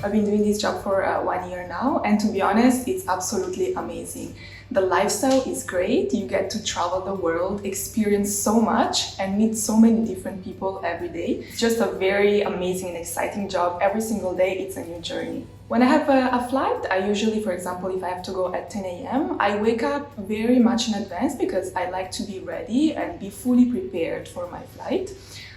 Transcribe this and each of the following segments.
I've been doing this job for 1 year now, and to be honest, it's absolutely amazing. The lifestyle is great. You get to travel the world, experience so much, and meet so many different people every day. It's just a very amazing and exciting job. Every single day, it's a new journey. When I have a flight, I usually, for example, if I have to go at 10 a.m., I wake up very much in advance because I like to be ready and be fully prepared for my flight.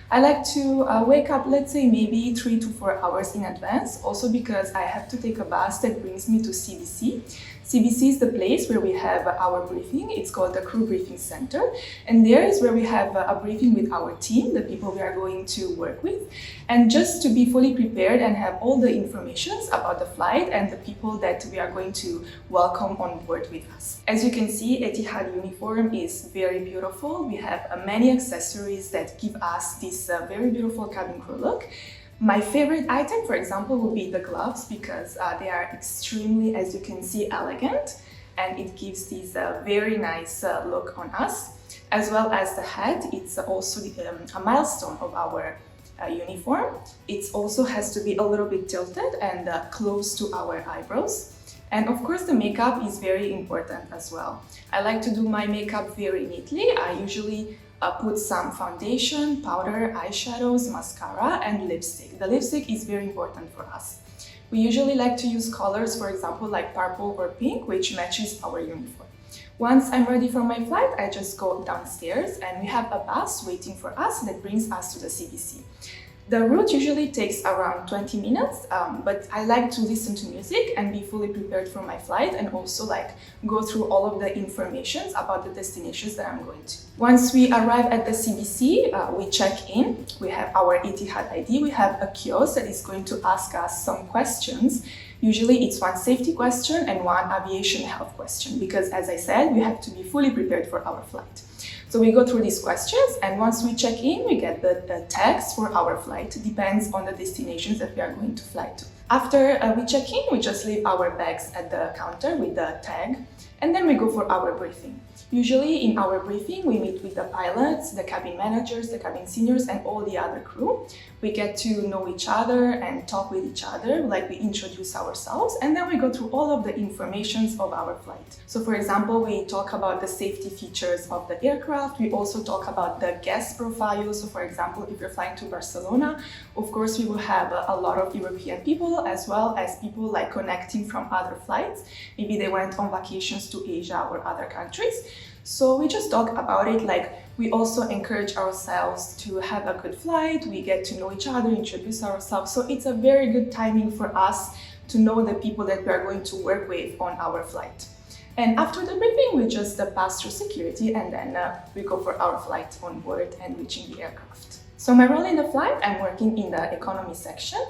I like to wake up, let's say, maybe 3 to 4 hours in advance, also because I have to take a bus that brings me to CBC. CBC is the place where we have our briefing. It's called the Crew Briefing Center. And there is where we have a briefing with our team, the people we are going to work with. And just to be fully prepared and have all the information about the flight and the people that we are going to welcome on board with us. As you can see, Etihad uniform is very beautiful. We have many accessories that give us this very beautiful cabin crew look. My favorite item, for example, would be the gloves because they are extremely, as you can see, elegant, and it gives this very nice look on us. As well as the hat, it's also a milestone of our uniform. It also has to be a little bit tilted and close to our eyebrows. And of course, the makeup is very important as well. I like to do my makeup very neatly. I usually put some foundation, powder, eyeshadows, mascara, and lipstick. The lipstick is very important for us. We usually like to use colors, for example, like purple or pink, which matches our uniform. Once I'm ready for my flight, I just go downstairs and we have a bus waiting for us that brings us to the CBC. The route usually takes around 20 minutes, but I like to listen to music and be fully prepared for my flight and also go through all of the information about the destinations that I'm going to. Once we arrive at the CBC, we check in. We have our Etihad ID. We have a kiosk that is going to ask us some questions. Usually it's one safety question and one aviation health question because, as I said, we have to be fully prepared for our flight. So we go through these questions, and once we check in, we get the tags for our flight. It depends on the destinations that we are going to fly to. After we check in, we just leave our bags at the counter with the tag, and then we go for our briefing. Usually in our briefing, we meet with the pilots, the cabin managers, the cabin seniors, and all the other crew. We get to know each other and talk with each other, like we introduce ourselves, and then we go through all of the informations of our flight. So for example, we talk about the safety features of the aircraft. We also talk about the guest profile. So for example, if you're flying to Barcelona, of course, we will have a lot of European people as well as people connecting from other flights. Maybe they went on vacations to Asia or other countries. So we just talk about it, we also encourage ourselves to have a good flight. We get to know each other, introduce ourselves. So it's a very good timing for us to know the people that we are going to work with on our flight. And after the briefing, we just pass through security and then we go for our flight on board and reaching the aircraft. So my role in the flight, I'm working in the economy section.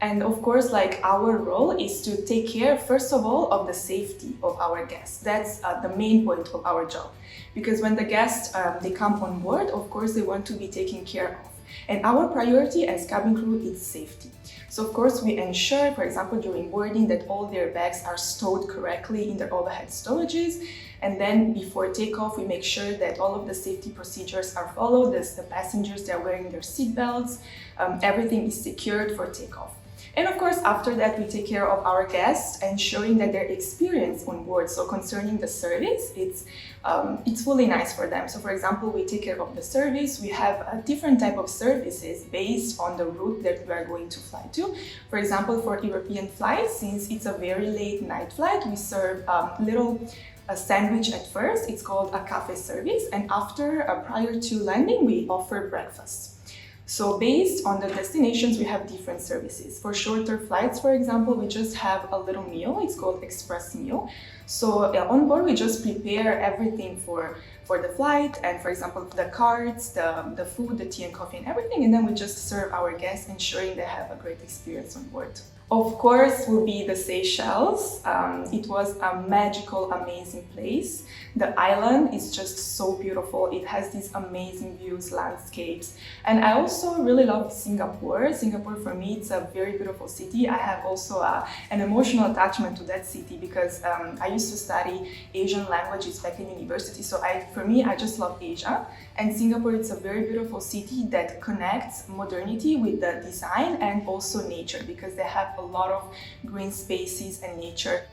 And of course, our role is to take care, first of all, of the safety of our guests. That's the main point of our job. Because when the guests, they come on board, of course, they want to be taken care of. And our priority as cabin crew is safety. So of course, we ensure, for example, during boarding that all their bags are stowed correctly in their overhead storages. And then before takeoff, we make sure that all of the safety procedures are followed. The passengers, they're wearing their seat belts. Everything is secured for takeoff. And of course, after that, we take care of our guests, ensuring that their experience on board. So concerning the service, it's really nice for them. So for example, we take care of the service. We have a different type of services based on the route that we are going to fly to. For example, for European flights, since it's a very late night flight, we serve a sandwich at first. It's called a cafe service. And after, prior to landing, we offer breakfast. So based on the destinations, we have different services. For shorter flights, for example, we just have a little meal. It's called express meal. So on board, we just prepare everything for the flight. And for example, the cards, the food, the tea and coffee and everything. And then we just serve our guests, ensuring they have a great experience on board. Of course, will be the Seychelles. It was a magical, amazing place. The island is just so beautiful. It has these amazing views, landscapes. And I also really love Singapore. Singapore, for me, it's a very beautiful city. I have also an emotional attachment to that city because I used to study Asian languages back in university. So for me, I just love Asia. And Singapore, it's a very beautiful city that connects modernity with the design and also nature because they have a lot of green spaces and nature.